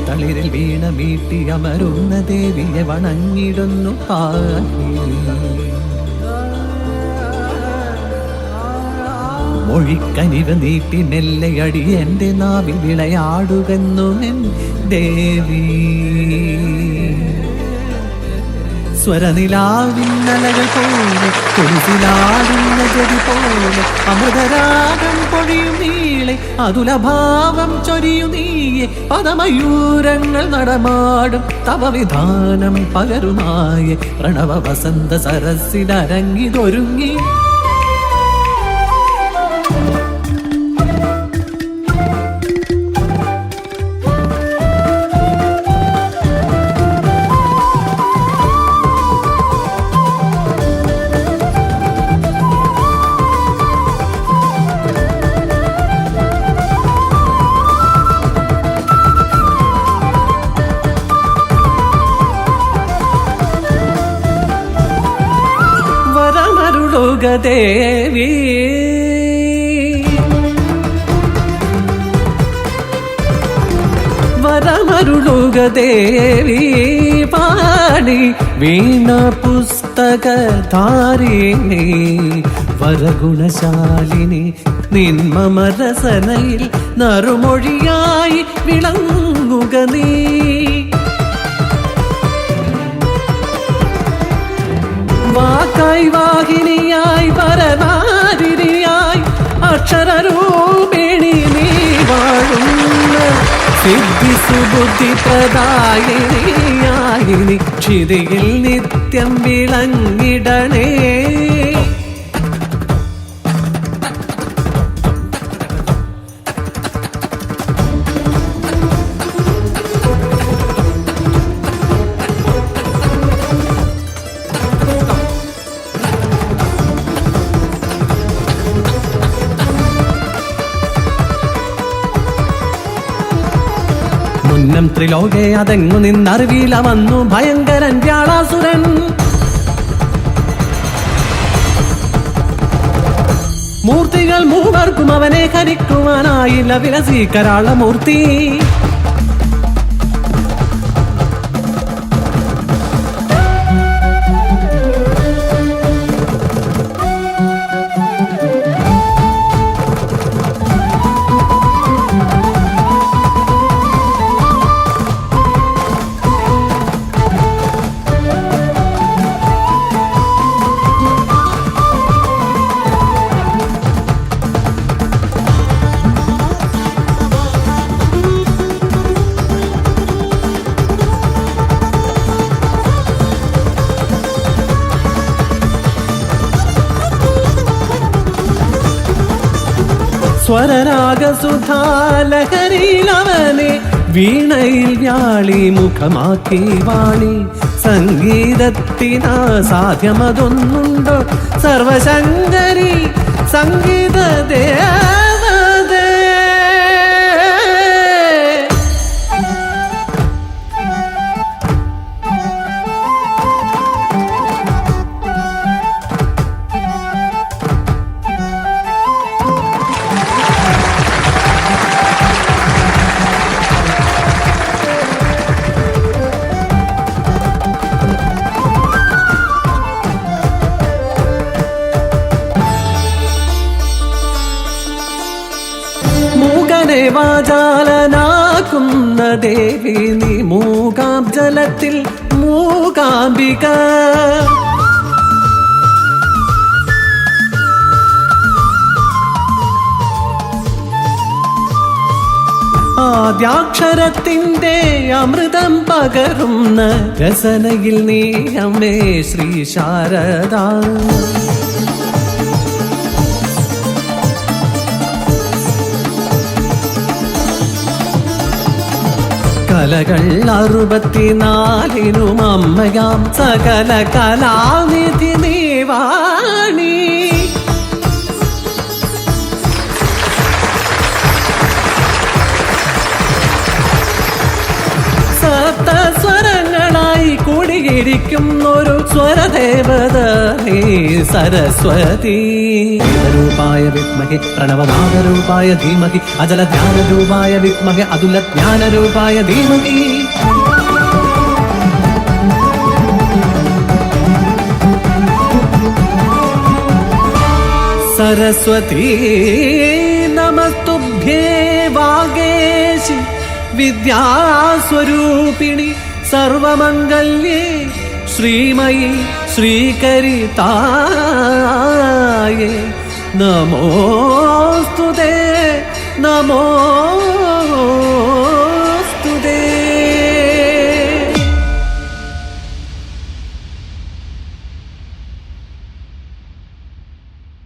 തളിരിൽ വീണ മീട്ടി അമരുന്ന ദേവിയെ വണങ്ങിടുന്നു പാഹി. മൊഴിക്കനിവ് നീട്ടി മെല്ലയടി എൻ്റെ നാവിൽ വിളയാടുകെന്നു എൻ ദേവി. സ്വരനിലാവിന്നലകൾ പോലെ കുളിസിലാടുന്ന ജതി പോലെ അമൃതരാഗം പൊഴിയും നീളെ അതുലഭാവം ചൊരിയു നീയെ പദമയൂരങ്ങൾ നടമാടും തവ വിധാനം പകരുമായ പ്രണവ വസന്ത സരസിലരങ്ങിതൊരുങ്ങി. ദേവി വരമരുളുക ദേവി പാടി വീണ പുസ്തകധാരിണി വരഗുണശാലിനി നിന്മമരസനയിൽ നറുമൊഴിയായി വിളങ്ങുക നീ. വാക്കായി വാഹിനിയായി പരനാരിയായി അക്ഷരരൂപിണി നീ വാഴുന്ന സിദ്ധി സുബുദ്ധി പ്രദായിനിയായി നിക്ഷിതിയിൽ നിത്യം വിളങ്ങിടണേ. മുന്നം ത്രിലോകെ അതെങ്ങു നിന്നറിവില വന്നു ഭയങ്കരൻ വ്യാളാസുരൻ. മൂർത്തികൾ മൂവർക്കും അവനെ ഹരിക്കുവാനായില്ല വിലസി കരാളമൂർത്തി. സ്വരരാഗസുധാലഹരിയിലവനെ വീണയിൽ വ്യാളി മുഖമാക്കി വാണി. സംഗീതത്തിനാ സാധ്യമതൊന്നുണ്ടോ സർവശങ്കരി സംഗീത ദേവതേ. വാചാലനാക്കുന്ന ദേവി നീ മൂകാബ്ജലത്തിൽ മൂകാംബിക. ആദ്യാക്ഷരത്തിൻ്റെ അമൃതം പകരുന്ന രസനയിൽ നീ അമ്മേ ശ്രീ ശാരദ. കലകൾ 64 അമ്മയാം സകല കലാനിധി നീ വാണി. സപ്തസ്വരങ്ങളായി കൂടി അടങ്ങിയിരിക്കുന്നൊരു സ്വരദേവത ഹേ സരസ്വതി. രൂപായ വിദ്മഹി പ്രണവനാദരൂപായ ധീമഹി അജലധ്യാനരൂപായ വിദ്മഹി അതുലജ്ഞാനരൂപായ ധീമഹി. സരസ്വതി നമസ്തുഭ്യേ വാഗേശി വിദ്യാസ്വരൂപിണി സർവമംഗല്യേ ശ്രീമയി ശ്രീകരിതായേ നമോസ്തുതേ നമോസ്തുതേ.